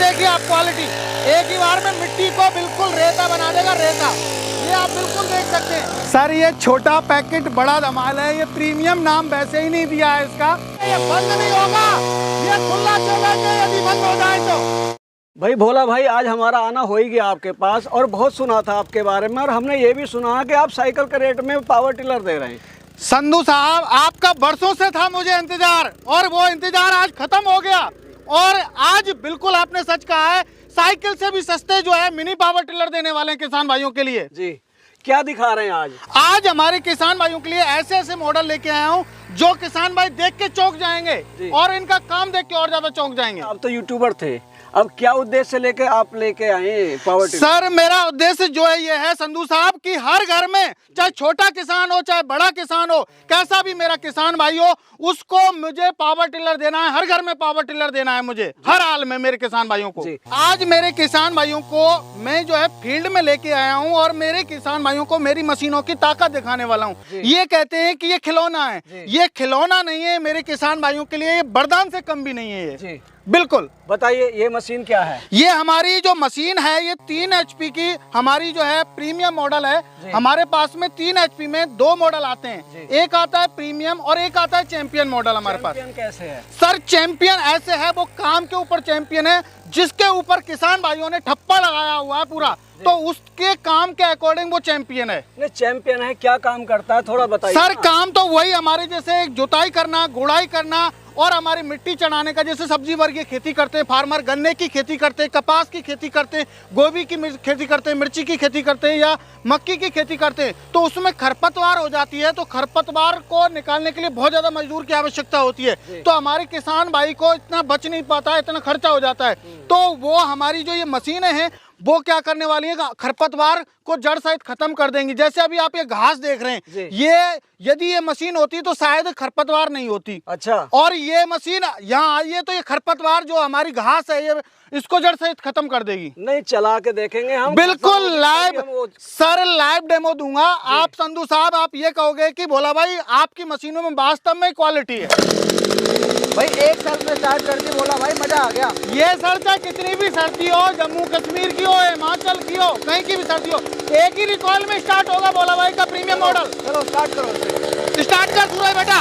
देखिए आप क्वालिटी, एक ही बार में मिट्टी को बिल्कुल रेता बना देगा, रेता। ये आप बिल्कुल देख सकते हैं सर। ये छोटा पैकेट बड़ा धमाल है। ये प्रीमियम नाम वैसे ही नहीं दिया है इसका। ये बंद नहीं होगा, ये खुला चलेगा यदि बंद हो जाए तो। भाई भोला भाई, आज हमारा आना हो ही गया आपके पास और बहुत सुना था आपके बारे में, और हमने ये भी सुना कि आप साइकिल के रेट में पावर टिलर दे रहे हैं। संधू साहब, आपका बरसों से था मुझे इंतजार, और वो इंतजार आज खत्म हो गया। और आज बिल्कुल आपने सच कहा है, साइकिल से भी सस्ते जो है मिनी पावर टिलर देने वाले हैं किसान भाइयों के लिए। जी, क्या दिखा रहे हैं आज? आज हमारे किसान भाइयों के लिए ऐसे ऐसे मॉडल लेके आया हूँ जो किसान भाई देख के चौंक जाएंगे और इनका काम देख के और ज्यादा चौंक जाएंगे। आप तो यूट्यूबर थे, अब क्या उद्देश्य लेके आप लेके आए पावर टिलर? सर, मेरा उद्देश्य जो है ये है संधू साहब कि हर घर में, चाहे छोटा किसान हो चाहे बड़ा किसान हो, कैसा भी मेरा किसान भाई हो, उसको मुझे पावर टिलर देना है। हर घर में पावर टिलर देना है मुझे, हर हाल में मेरे किसान भाइयों को। आज मेरे किसान भाइयों को मैं जो है फील्ड में लेके आया हूँ और मेरे किसान भाइयों को मेरी मशीनों की ताकत दिखाने वाला हूँ। ये कहते हैं कि ये खिलौना है, ये खिलौना नहीं है मेरे किसान भाइयों के लिए, ये वरदान से कम भी नहीं है ये। बिल्कुल। बताइए ये मशीन क्या है? ये हमारी जो मशीन है, ये 3 HP की हमारी जो है प्रीमियम मॉडल है। हमारे पास में 3 HP में 2 मॉडल आते हैं, एक आता है प्रीमियम और एक आता है चैंपियन मॉडल हमारे पास। कैसे है सर? चैंपियन ऐसे है, वो काम के ऊपर चैंपियन है, जिसके ऊपर किसान भाइयों ने ठप्पा लगाया हुआ है पूरा, तो उसके काम के अकॉर्डिंग वो चैंपियन है। नहीं, चैंपियन है, क्या काम करता है थोड़ा बताइए। सर, काम तो वही हमारे जैसे जुताई करना, गुड़ाई करना और हमारी मिट्टी चढ़ाने का। जैसे सब्जी वर्गीय खेती करते हैं फार्मर, गन्ने की खेती करते हैं, कपास की खेती करते हैं, गोभी की खेती करते हैं, मिर्ची की खेती करते हैं या मक्की की खेती करते हैं, तो उसमें खरपतवार हो जाती है। तो खरपतवार को निकालने के लिए बहुत ज्यादा मजदूर की आवश्यकता होती है, तो हमारे किसान भाई को इतना बच नहीं पाता है, इतना खर्चा हो जाता है। तो वो हमारी जो ये मशीनें हैं वो क्या करने वाली है, खरपतवार को जड़ सहित खत्म कर देंगी। जैसे अभी आप ये घास देख रहे हैं, ये यदि ये मशीन होती तो शायद खरपतवार नहीं होती। अच्छा। और ये मशीन यहाँ आई है तो ये खरपतवार जो हमारी घास है, ये इसको जड़ सहित खत्म कर देगी। नहीं, चला के देखेंगे हम, बिल्कुल लाइव। सर, लाइव डेमो दूंगा। आप संधू साहब, आप ये कहोगे कि भोला भाई आपकी मशीनों में वास्तव में क्वालिटी है। भाई एक साल में स्टार्ट कर दी बोला भाई, मजा आ गया। ये सर, चाहे कितनी भी सर्दी हो, जम्मू कश्मीर की हो, हिमाचल की हो, कहीं की भी सर्दी हो, एक ही रिकॉइल में स्टार्ट होगा भोला भाई का प्रीमियम मॉडल। चलो स्टार्ट करो। स्टार्ट कर सूरज बेटा,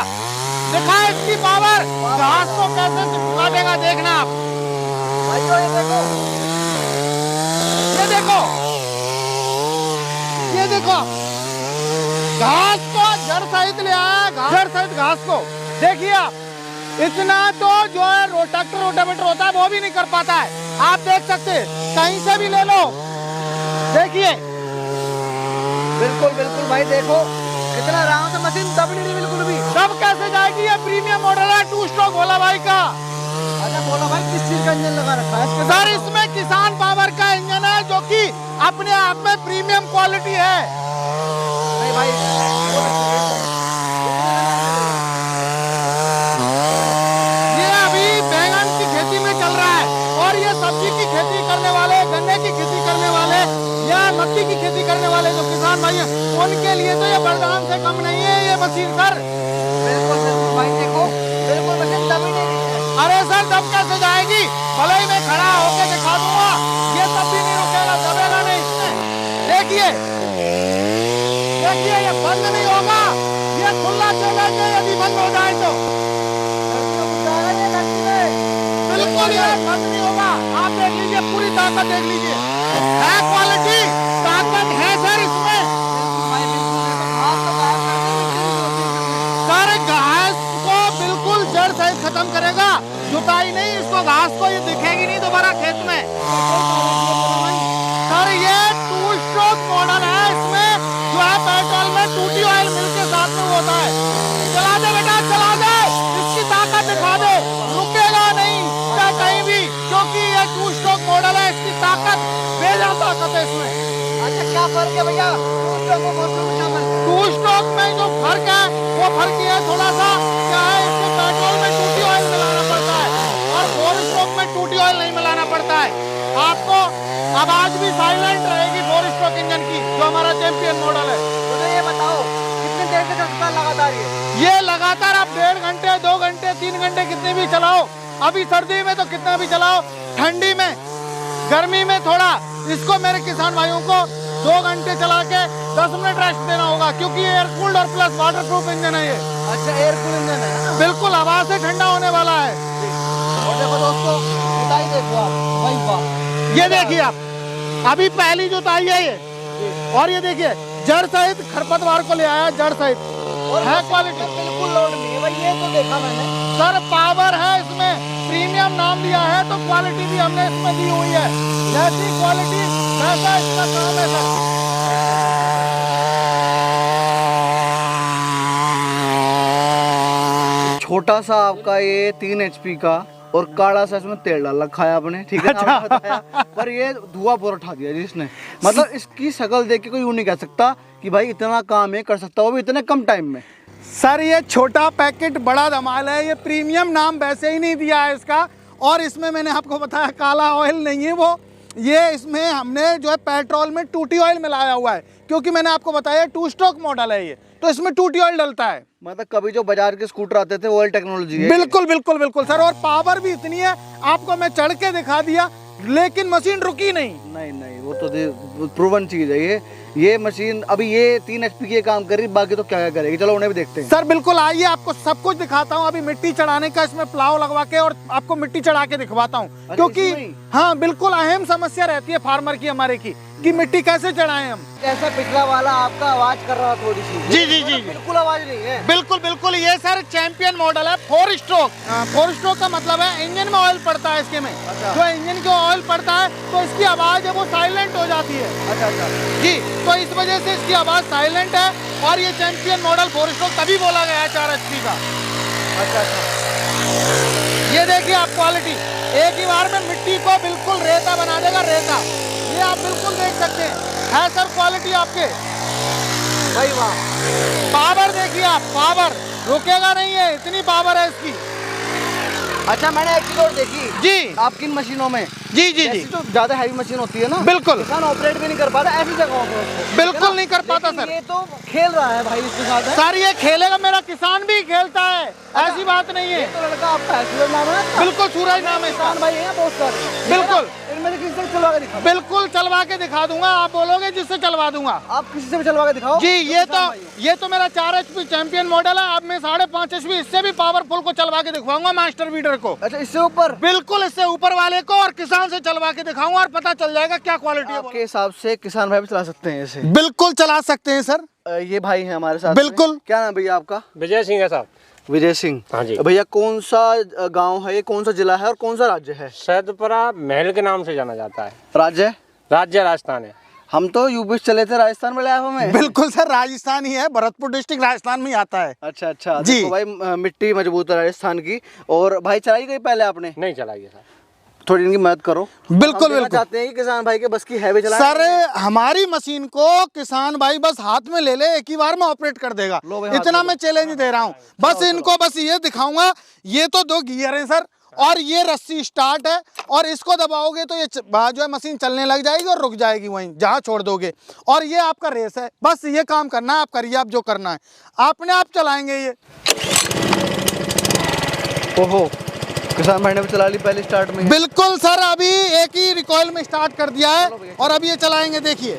दिखा इसकी पावर, घास को कैसे चिपका देगा देखना आप। भाइयों ये देखो, ये देखो, ये देखो, घास को जड़ सहित ले आया, जड़ सहित घास को। देखिए आप, इतना तो जो है ट्रैक्टर रोटावेटर होता है वो भी नहीं कर पाता है। आप देख सकते हैं, कहीं से भी ले लो, देखिए। बिल्कुल बिल्कुल भाई, देखो कितना आराम से मशीन दब नहीं बिल्कुल भी। दब कैसे जाएगी? ये प्रीमियम मॉडल है 2 स्ट्रोक भोला भाई का। अच्छा भोला भाई, किस चीज का इंजन लगा रखा है? सर, इसमें किसान पावर का इंजन है, जो कि अपने आप में प्रीमियम क्वालिटी है। नहीं भाई, ये अभी बैंगन की खेती में चल रहा है, और ये सब्जी की खेती करने वाले, गन्ने की खेती करने वाले या मक्की की खेती करने वाले जो किसान भाई हैं, उनके लिए तो ये वरदान से कम नहीं है ये मशीन। सर बिल्कुल बिल्कुल भाई, देखो बिल्कुल मशीन दब ही नहीं है। अरे सर, दब कैसे जाएगी? भले ही मैं खड़ा होकर दिखा दूंगा, ये तब भी नहीं रुकेगा, दबेगा नहीं इसमें। देखिए देखिए, ये बंद नहीं होगा, ये खुला चलेगा यदि बंद हो जाए तो। बिल्कुल ये बंद नहीं होगा। आप देख लीजिए, पूरी ताकत देख लीजिए, है क्वालिटी, ताकत है सर इसमें। सर, घास को बिल्कुल जड़ सहित खत्म करेगा, जुताई नहीं, इसको घास को ये दिखेगी नहीं दोबारा खेत में। सर, ये 2 स्ट्रोक मॉडल है, इसमें जो है पेट्रोल में टूटी ऑयल मिलके साथ में होता है। चला दे बेटा, चला दे, इसकी ताकत दिखा दे, रुकेगा नहीं चाहे कहीं भी, क्योंकि ये 2 स्ट्रोक मॉडल है, इसकी ताकत बेजा ताकत है इसमें। अच्छा, क्या फर्क है भैया 2 स्ट्रोक और 4 स्ट्रोक में? क्या फर्क है? 2 स्ट्रोक में जो फर्क है वो फर्क ये है थोड़ा सा, क्या है, इसको पेट्रोल में टूटी ऑयल मिलाना पड़ता है और 4 स्ट्रोक में टूटी ऑयल नहीं मिलाना पड़ता है। आपको आवाज भी साइलेंट रहेगी 4 स्ट्रोक इंजन की, जो हमारा चैंपियन मॉडल है। मुझे ये बताओ, कितनी देर तक चलता है लगातार ये? ये लगातार आप 1.5 घंटे, 2 घंटे, 3 घंटे कितने भी चलाओ, अभी सर्दी में तो कितना भी चलाओ, ठंडी में, गर्मी में थोड़ा इसको मेरे किसान भाइयों को 2 घंटे चला के 10 मिनट रेस्ट देना होगा, क्योंकि ये एयर कूल्ड और प्लस वाटर प्रूफ इंजन है ये। अच्छा, एयर कूल इंजन है, बिल्कुल हवा से ठंडा होने वाला है। और देखो दोस्तों, जुताई देखो आप, भाई वाह, ये देखिए आप, अभी पहली जुताई है ये, और ये देखिए जड़ सहित खरपतवार को ले आया, जड़ सहित, और है क्वालिटी, बिल्कुल लोड नहीं है भाई, ये तो देखा मैंने सर। पावर है इसमें, प्रीमियम नाम लिया है तो क्वालिटी भी हमने इसमें दी हुई है, जैसी क्वालिटी वैसा इसका काम है सर। छोटा सा आपका ये 3 HP का और काला सा इसमें तेल डाल रखा है आपने, ठीक है ना, आपने बताया, पर ये धुआं पूरा उठा दिया जिसने, मतलब इसकी शक्ल देख के कोई यूं नहीं कह सकता कि भाई इतना काम है कर सकता, वो भी इतने कम टाइम में। सर ये छोटा पैकेट बड़ा धमाल है, ये प्रीमियम नाम वैसे ही नहीं दिया है इसका, और इसमें मैंने आपको बताया काला ऑयल नहीं है वो, ये इसमें हमने जो है पेट्रोल में टूटी ऑयल मिलाया हुआ है, क्योंकि मैंने आपको बताया 2 स्ट्रोक मॉडल है ये, तो इसमें टूटी ऑयल डलता है। मतलब कभी जो बाजार के स्कूटर आते थे ऑयल टेक्नोलॉजी है। बिल्कुल बिल्कुल बिल्कुल सर, और पावर भी इतनी है, आपको मैं चढ़ के दिखा दिया, लेकिन मशीन रुकी नहीं। नहीं वो तो प्रूवन चीज है ये मशीन। अभी ये 3 HP की काम कर रही, बाकी तो क्या क्या करेगी, चलो उन्हें भी देखते हैं। सर बिल्कुल आइए, आपको सब कुछ दिखाता हूँ। अभी मिट्टी चढ़ाने का इसमें प्लाव लगवा के और आपको मिट्टी चढ़ा के दिखवाता हूँ, क्योंकि हाँ बिल्कुल अहम समस्या रहती है फार्मर की हमारे की, कि मिट्टी कैसे चढ़ाएं हम। जैसा पिछला वाला आपका आवाज कर रहा थोड़ी सी, जी जी जी, बिल्कुल आवाज नहीं है। बिल्कुल बिल्कुल, ये सर चैंपियन मॉडल है 4 स्ट्रोक। 4 स्ट्रोक का मतलब है इंजन में ऑयल पड़ता है इसके में, जो इंजन के ऑयल पड़ता है तो इसकी आवाज है वो साइलेंट हो जाती है। अच्छा जी, तो इस वजह से इसकी आवाज साइलेंट है, और ये चैंपियन मॉडल 4 स्ट्रोक तभी बोला गया है 4 HP का। अच्छा, ये देखिए आप क्वालिटी, एक ही बार में मिट्टी को बिल्कुल रेता बना देगा, रेता, ये आप बिल्कुल देख सकते हैं सर क्वालिटी आपके। भाई वाह, पावर देखिए आप, पावर रुकेगा नहीं है, इतनी पावर है इसकी। अच्छा मैंने एक चीज और देखी जी, आप किन मशीनों में, जी जी जी, जो ज्यादा हैवी मशीन होती है ना, बिल्कुल किसान ऑपरेट भी नहीं कर पाता ऐसी जगहों पर उसको, बिल्कुल नहीं कर पाता लेकिन सर। ये तो खेल रहा है भाई इसके साथ है? सर ये खेलेगा, मेरा किसान भी खेलता है, ऐसी बात नहीं है। तो लड़का आपका है, सूरज नाम है ना? बिल्कुल सूरज नाम है इसका। किसान भाई हैं बहुत सारे, बिल्कुल इनमें से किसी से चलवा के दिखाओ। बिल्कुल चलवा के दिखा दूंगा, आप बोलोगे जिससे चलवा दूंगा। आप किसी से भी चलवा के दिखाओ। जी, ये तो मेरा 4 HP चैंपियन मॉडल है, अब मैं 5.5 HP इससे भी पावरफुल को चलवा के दिखवाऊंगा, मास्टर वीडर को। अच्छा इससे ऊपर? बिल्कुल इससे ऊपर वाले को, और किसान से चलवा के दिखाऊंगा, और पता चल जाएगा क्या क्वालिटी है। आपके हिसाब से किसान भाई भी चला सकते हैं इसे? बिल्कुल चला सकते हैं सर। ये भाई हैं हमारे साथ। बिल्कुल। क्या नाम भैया आपका? विजय सिंह है साहब। विजय सिंह। हाँ जी। भैया कौन सा गांव है ये, कौन सा जिला है और कौन सा राज्य है? सैदपुरा महल के नाम से जाना जाता है। राज्य? राज्य राजस्थान है। हम तो यूपी से चले थे, राजस्थान में लाया हमें। बिल्कुल सर, राजस्थान ही है, भरतपुर डिस्ट्रिक्ट राजस्थान में ही आता है। अच्छा जी। देखो भाई मिट्टी मजबूत है राजस्थान की। और भाई चलाई गई पहले आपने? नहीं चलाइए सर, थोड़ी इनकी मदद करो। बिल्कुल हम बिल्कुल चाहते हैं कि किसान भाई के बस की है भी चलाएं। सर, हमारी मशीन को किसान भाई बस हाथ में ले ले, एक ही बार में ऑपरेट कर देगा, इतना मैं चैलेंज दे रहा हूँ। बस इनको बस ये दिखाऊंगा, ये तो 2 गियर हैं सर, और ये रस्सी स्टार्ट है, और इसको दबाओगे तो ये जो है मशीन चलने लग जाएगी और रुक जाएगी वहीं जहाँ छोड़ दोगे, और ये आपका रेस है। बस ये काम करना है, आप करिए, आप जो करना है अपने आप चलाएंगे ये। ओहो, किसान भाई ने भी चला ली पहले स्टार्ट में। बिल्कुल सर, अभी एक ही रिकॉइल में स्टार्ट कर दिया है, और अब ये चलाएंगे, देखिए।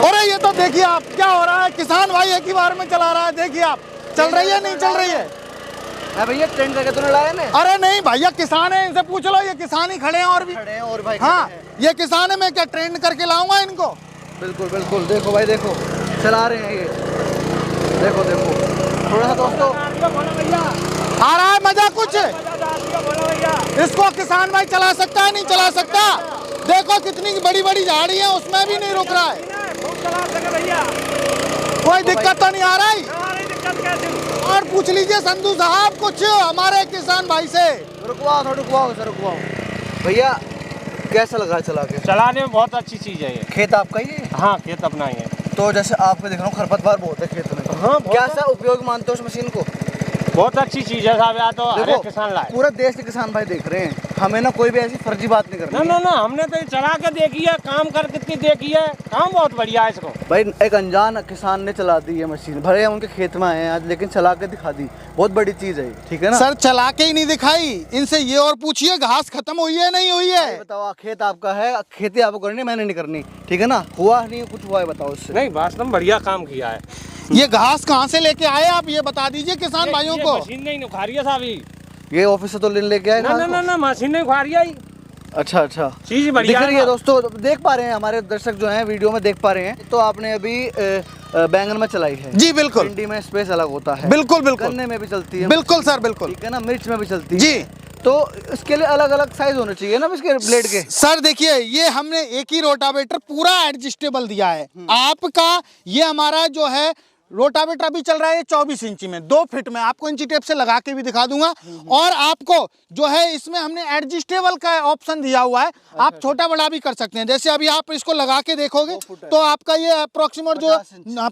अरे ये तो देखिए आप क्या हो रहा है, किसान भाई एक ही बार में चला रहा है, देखिए आप, चल रही है नहीं चल रही है? भैया ट्रेंड करके तूने लाया ना? अरे नहीं भैया, किसान है, इनसे पूछ लो, ये किसान ही खड़े हैं और भी खड़े हैं और भाई हाँ, ये किसान है, मैं क्या ट्रेंड करके लाऊंगा इनको? बिल्कुल बिल्कुल, देखो भाई देखो चला रहे हैं ये, देखो देखो थोड़ा सा दोस्तों आ रहा है मजा कुछ? इसको किसान भाई चला सकता है, नहीं चला सकता? देखो कितनी बड़ी बड़ी झाड़ी है, उसमें भी नहीं रुक रहा है, कोई दिक्कत तो नहीं आ रहा है? और पूछ लीजिए संधू साहब कुछ हमारे किसान भाई से। रुकवाओ सर, रुकवाओ। भैया कैसा लगा चला के? चलाने में बहुत अच्छी चीज है ये। खेत आपका ही है? हाँ, खेत अपना ही है। तो जैसे आपको देख रहा हूँ खरपतवार बहुत है खेत में। हाँ, क्या सा उपयोग मानते हो उस मशीन को? बहुत अच्छी चीज है साहब, या तो हर देखो एक किसान लाए। पूरे देश के किसान भाई देख रहे हैं, हमें ना कोई भी ऐसी फर्जी बात नहीं करनी ना हमने तो ये चला के देखी है, काम कर कितनी देखी है, काम बहुत बढ़िया है इसको। भाई। एक अनजान किसान ने चला दी है मशीन, भले हम उनके खेत में आए हैं आज, लेकिन चला के दिखा दी, बहुत बड़ी चीज है, ठीक है ना। सर चला के ही नहीं दिखाई, इनसे ये और पूछिए घास खत्म हुई है नहीं हुई है। बताओ, खेत आपका है, खेती आपको करनी, मैंने नहीं करनी, ठीक है ना। हुआ नहीं कुछ हुआ है, बताओ उससे। नहीं वास्तव में बढ़िया काम किया है। ये घास कहाँ से लेके आए आप, ये बता दीजिए किसान भाइयों को। मशीन नहीं उखाड़ रही है साहब, ये ऑफिस से तो लेके आए ना मशीन नहीं उखाड़ रही है। अच्छा चीज दिख बढ़िया रही है दोस्तों, देख पा रहे हैं हमारे दर्शक जो हैं वीडियो में देख पा रहे हैं। तो आपने अभी बैंगन में चलाई है जी बिल्कुल, भिंडी में स्पेस अलग होता है, बिल्कुल बिल्कुल, गन्ने में भी चलती है, बिल्कुल सर बिल्कुल, ठीक है ना, मिर्च में भी चलती है जी। तो इसके लिए अलग अलग साइज होने चाहिए ना इसके ब्लेड के। सर देखिए, ये हमने एक ही रोटावेटर पूरा एडजस्टेबल दिया है आपका। ये हमारा जो है रोटावेटर अभी चल रहा है 24 इंची में, 2 फीट में, आपको इंची टेप से लगा के भी दिखा दूंगा। और आपको जो है इसमें हमने एडजस्टेबल का ऑप्शन दिया हुआ है, आप छोटा बड़ा भी कर सकते हैं। जैसे अभी आप इसको लगा के देखोगे तो आपका ये अप्रोक्सीमेट जो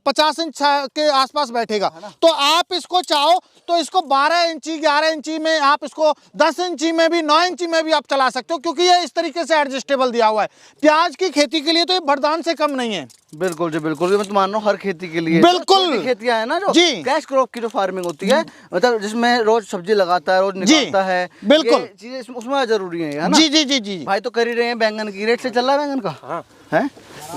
50 इंच के आसपास बैठेगा। तो आप इसको चाहो तो इसको 12 इंची 11 इंची में, आप इसको 10 इंची में भी, 9 इंची में भी आप चला सकते हो, क्योंकि ये इस तरीके से एडजस्टेबल दिया हुआ है। प्याज की खेती के लिए तो ये वरदान से कम नहीं है। बिल्कुल जी बिल्कुल, मैं तो मान रहा हूँ हर खेती के लिए। बिल्कुल खेतियां है ना जो जी, कैश क्रॉप की जो फार्मिंग होती है, मतलब जिसमें रोज सब्जी लगाता है, रोज निकालता है, बिल्कुल चीजें उसमें जरूरी है ना। जी जी जी जी भाई तो कर ही रहे हैं, बैंगन की रेट से चल रहा है बैंगन का। हाँ है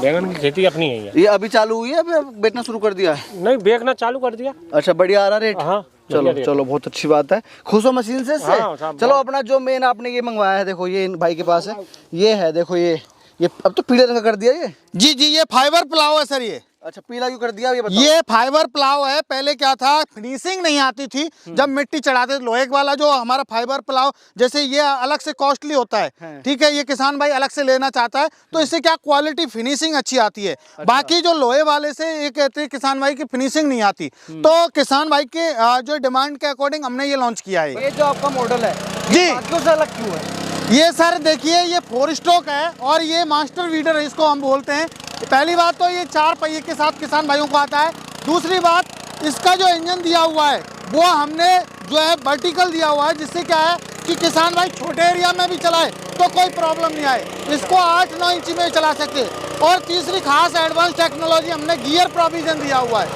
बैंगन की खेती अपनी है ये अभी चालू हुई है, अभी बेचना शुरू कर दिया है? नहीं बेचना चालू कर दिया। अच्छा बढ़िया आ रहा रेट। हाँ चलो चलो बहुत अच्छी बात है, खुश हो मशीन से इससे? हाँ, साहब, चलो अपना जो मेन आपने ये मंगवाया है, देखो ये इन भाई के पास है, ये है देखो ये अब तो पीले रंग का कर दिया ये। जी जी, ये फाइबर प्लाव है सर ये। अच्छा पीला क्यों कर दिया ये बताओ। ये फाइबर प्लाव है, पहले क्या था फिनिशिंग नहीं आती थी जब मिट्टी चढ़ाते थे। लोहे वाला जो हमारा फाइबर प्लाव, जैसे ये अलग से कॉस्टली होता है, ठीक है, ये किसान भाई अलग से लेना चाहता है, तो इससे क्या क्वालिटी फिनिशिंग अच्छी आती है। अच्छा। बाकी जो लोहे वाले से ये कहते हैं किसान भाई की फिनिशिंग नहीं आती, तो किसान भाई के जो डिमांड के अकॉर्डिंग हमने ये लॉन्च किया है। ये जो आपका मॉडल है जी, बाकियों से अलग क्यों है? ये सर देखिए, ये 4 स्ट्रोक है और ये मास्टर वीडर है, इसको हम बोलते हैं। पहली बात तो ये 4 पहिए के साथ किसान भाइयों को आता है। दूसरी बात, इसका जो इंजन दिया हुआ है वो हमने जो है वर्टिकल दिया हुआ है, जिससे क्या है कि किसान भाई छोटे एरिया में भी चलाए तो कोई प्रॉब्लम नहीं आए, इसको 8-9 इंची में चला सकते हैं। और तीसरी खास एडवांस टेक्नोलॉजी, हमने गियर प्रोविजन दिया हुआ है,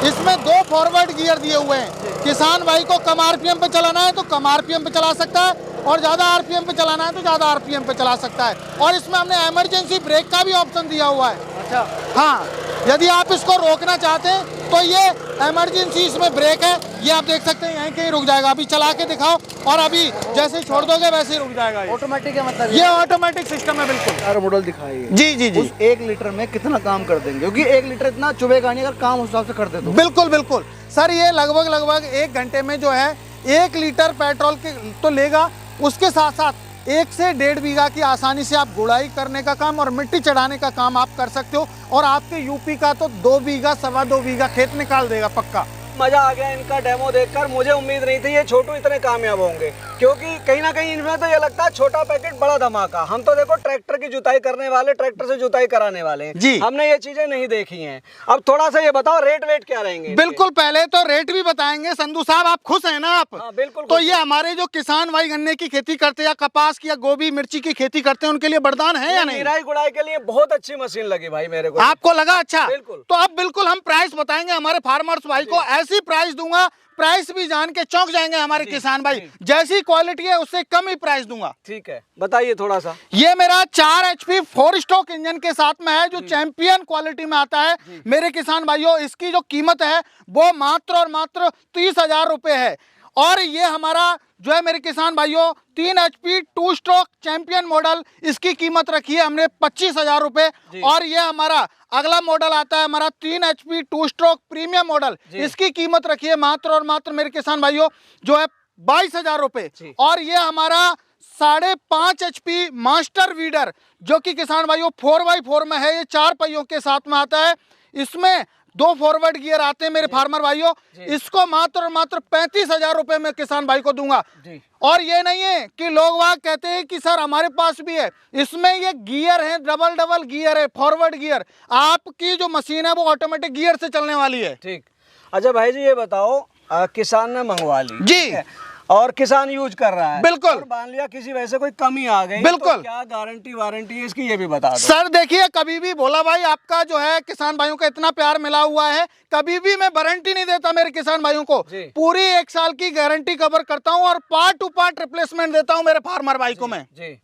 इसमें 2 फॉरवर्ड गियर दिए हुए हैं। किसान भाई को कम आरपीएम पे चलाना है तो कम आरपीएम पे चला सकता है, और ज़्यादा आरपीएम पे चलाना है तो ज़्यादा आरपीएम पे चला सकता है। और इसमें हमने इमरजेंसी ब्रेक का भी ऑप्शन दिया हुआ है। अच्छा हाँ, यदि आप इसको रोकना चाहते हैं तो ये इमरजेंसी इसमें ब्रेक है, ये आप देख सकते हैं, यहीं कहीं रुक जाएगा। अभी चला के दिखाओ, और अभी जैसे ही छोड़ दोगे वैसे ही रुक जाएगा। ऑटोमेटिक है मतलब ये ऑटोमेटिक सिस्टम है बिल्कुल। सारा मॉडल दिखाइए। जी जी जी, उस 1 लीटर में कितना काम कर देंगे, क्योंकि 1 लीटर इतना चुभेगा नहीं अगर काम उस हिसाब से कर दे तो। बिल्कुल बिल्कुल सर, ये लगभग 1 घंटे में जो है 1 लीटर पेट्रोल के तो लेगा, उसके साथ साथ 1 से 1.5 बीघा की आसानी से आप गुड़ाई करने का काम और मिट्टी चढ़ाने का काम आप कर सकते हो। और आपके यूपी का तो 2 बीघा 2.25 बीघा खेत निकाल देगा पक्का। मजा आ गया इनका डेमो देखकर। मुझे उम्मीद नहीं थी ये छोटू इतने कामयाब होंगे, क्योंकि कहीं ना कहीं इनमें तो ये लगता है छोटा पैकेट बड़ा धमाका। हम तो देखो ट्रैक्टर की जुताई करने वाले, ट्रैक्टर से जुताई कराने वाले जी, हमने ये चीजें नहीं देखी हैं। अब थोड़ा सा ये बताओ रेट वेट क्या रहेंगे? बिल्कुल, पहले तो रेट भी बताएंगे। संधू साहब आप खुश हैं ना आप? हाँ, बिल्कुल। तो ये हमारे जो किसान भाई गन्ने की खेती करते हैं या कपास की या गोभी मिर्ची की खेती करते हैं, उनके लिए वरदान है या नहीं? निराई गुड़ाई के लिए बहुत अच्छी मशीन लगी भाई मेरे को। आपको लगा अच्छा? बिल्कुल। तो अब बिल्कुल हम प्राइस बताएंगे हमारे फार्मर्स भाई को, ऐसी प्राइस दूंगा, प्राइस भी जान के चौंक जाएंगे हमारे किसान भाई। जैसी क्वालिटी है उससे कम ही प्राइस दूंगा। ठीक है, बताइए थोड़ा सा। ये मेरा 4 HP 4 स्ट्रोक इंजन के साथ में है, जो चैंपियन क्वालिटी में आता है मेरे किसान भाइयों। इसकी जो कीमत है वो मात्र और मात्र 30,000 रुपए है। और ये हमारा जो है मेरे किसान भाइयों 3 HP 2 स्ट्रोक चैंपियन मॉडल, इसकी कीमत रखी है हमने 25,000 रुपए। और ये हमारा अगला मॉडल आता है हमारा 3 HP 2 स्ट्रोक प्रीमियम मॉडल, इसकी कीमत रखी है मात्र और मात्र मेरे किसान भाइयों जो है 22,000 रुपए। और ये हमारा 5.5 HP मास्टर वीडर, जो कि किसान भाइयों 4x4 में है, ये 4 पहियों के साथ में आता है। इसमें 2 फॉरवर्ड गियर आते हैं मेरे फार्मर भाइयों। इसको मात्र और मात्र 35,000 रुपए में किसान भाई को दूंगा। और ये नहीं है कि लोग वहाँ कहते हैं कि सर हमारे पास भी है, इसमें ये गियर है, डबल गियर है, फॉरवर्ड गियर। आपकी जो मशीन है वो ऑटोमेटिक गियर से चलने वाली है। ठीक। अच्छा भाई जी ये बताओ, किसान ने मंगवा ली, जी। ठीक है, और किसान यूज कर रहा है, बिल्कुल। और मान लिया किसी वजह से कोई कमी आ गई, बिल्कुल। तो क्या गारंटी वारंटी है इसकी, ये भी बता दो। सर देखिए, कभी भी भोला भाई आपका जो है किसान भाइयों का इतना प्यार मिला हुआ है, कभी भी मैं वारंटी नहीं देता मेरे किसान भाइयों को, जी। पूरी 1 साल की गारंटी कवर करता हूं और पार्ट टू पार्ट रिप्लेसमेंट देता हूं मेरे फार्मर भाई को मैं। जी।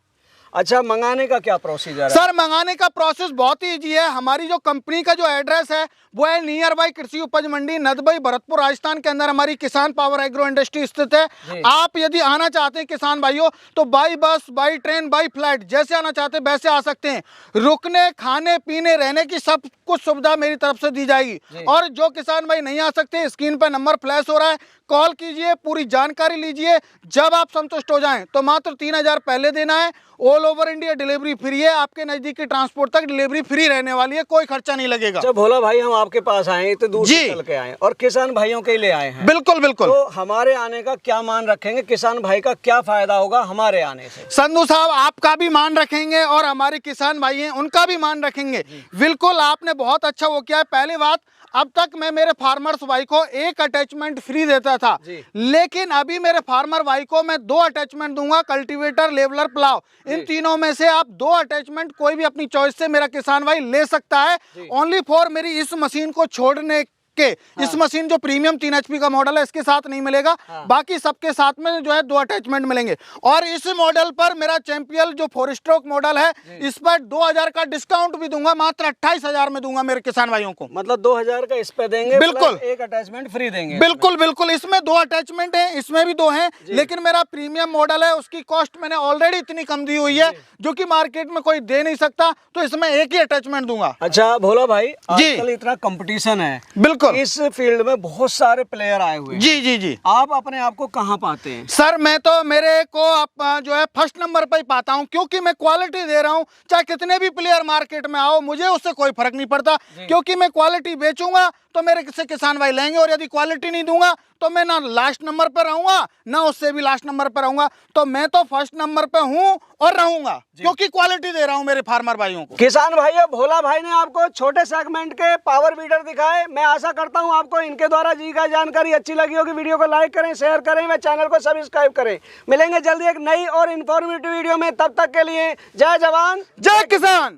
अच्छा, मंगाने का क्या प्रोसीजर है? सर मंगाने का प्रोसेस बहुत ही ईजी है। हमारी जो कंपनी का जो एड्रेस है वो है नियर बाई कृषि उपज मंडी नदबई भरतपुर राजस्थान के अंदर हमारी किसान पावर एग्रो इंडस्ट्री स्थित है। आप यदि आना चाहते हैं किसान भाइयों तो by bus, by train, by flight जैसे आना चाहते हैं वैसे आ सकते हैं। रुकने, खाने पीने, रहने की सब कुछ सुविधा मेरी तरफ से दी जाएगी। और जो किसान भाई नहीं आ सकते, स्क्रीन पर नंबर फ्लैश हो रहा है, कॉल कीजिए, पूरी जानकारी लीजिए। जब आप संतुष्ट हो जाएं तो मात्र 3,000 पहले देना है। All over India delivery free है, आपके नजदीकी ट्रांसपोर्ट तक डिलीवरी फ्री रहने वाली है, कोई खर्चा नहीं लगेगा। अच्छा भोला भाई, हम आपके पास आए तो दूर से जी। चल के आए और किसान भाइयों के लिए आए हैं, बिल्कुल बिल्कुल। तो हमारे आने का क्या मान रखेंगे, किसान भाई का क्या फायदा होगा हमारे आने से? संधू साहब आपका भी मान रखेंगे और हमारे किसान भाई हैं उनका भी मान रखेंगे। बिल्कुल, आपने बहुत अच्छा वो किया है। पहली बात, अब तक मैं मेरे फार्मर्स भाई को 1 अटैचमेंट फ्री देता था, लेकिन अभी मेरे फार्मर भाई को मैं 2 अटैचमेंट दूंगा, कल्टीवेटर, लेवलर, प्लाव। इन तीनों में से आप 2 अटैचमेंट कोई भी अपनी चॉइस से मेरा किसान भाई ले सकता है। ओनली फॉर मेरी इस मशीन को छोड़ने के। इस मशीन जो प्रीमियम 3 HP का मॉडल है इसके साथ नहीं मिलेगा, बाकी सबके साथ में जो है 2 अटैचमेंट मिलेंगे। और इस मॉडल पर मेरा चैंपियन जो 4 स्ट्रोक मॉडल है, इस पर 2,000 का डिस्काउंट भी दूंगा, मात्र 28,000 में दूंगा मेरे किसान भाइयों को। मतलब 2,000 का इस पे देंगे, बिल्कुल। 1 अटैचमेंट फ्री देंगे। बिल्कुल बिल्कुल, इसमें 2 अटैचमेंट है, इसमें भी 2 हैं, लेकिन मेरा प्रीमियम मॉडल है, उसकी कॉस्ट मैंने ऑलरेडी इतनी कम दी हुई है जो कि मार्केट में कोई दे नहीं सकता, तो इसमें 1 ही अटैचमेंट दूंगा। अच्छा भोला भाई, जी। आजकल इतना कंपटीशन है, बिल्कुल, इस फील्ड में बहुत सारे प्लेयर आए हुए हैं। जी जी जी। आप अपने आप को कहाँ पाते हैं? सर मैं तो मेरे को जो है फर्स्ट नंबर पर ही पाता हूं, क्योंकि मैं क्वालिटी दे रहा हूं। चाहे कितने भी प्लेयर मार्केट में आओ, मुझे उससे कोई फर्क नहीं पड़ता, क्योंकि मैं क्वालिटी बेचूंगा तो मेरे से किसान भाई लेंगे, और यदि क्वालिटी नहीं दूंगा तो मैं ना लास्ट नंबर पर रहूंगा, ना उससे भी लास्ट नंबर पर रहूंगा। तो मैं तो फर्स्ट नंबर पे हूं और रहूंगा, क्योंकि क्वालिटी दे रहा हूं मेरे फार्मर भाइयों को। किसान भाइयों, भोला भाई ने आपको छोटे सेगमेंट के पावर बीडर दिखाए। मैं आशा करता हूं आपको इनके द्वारा जी का जानकारी अच्छी लगी होगी। वीडियो को लाइक करें, शेयर करें, व चैनल को सब्सक्राइब करें। मिलेंगे जल्दी एक नई और इन्फॉर्मेटिव वीडियो में, तब तक के लिए जय जवान जय किसान।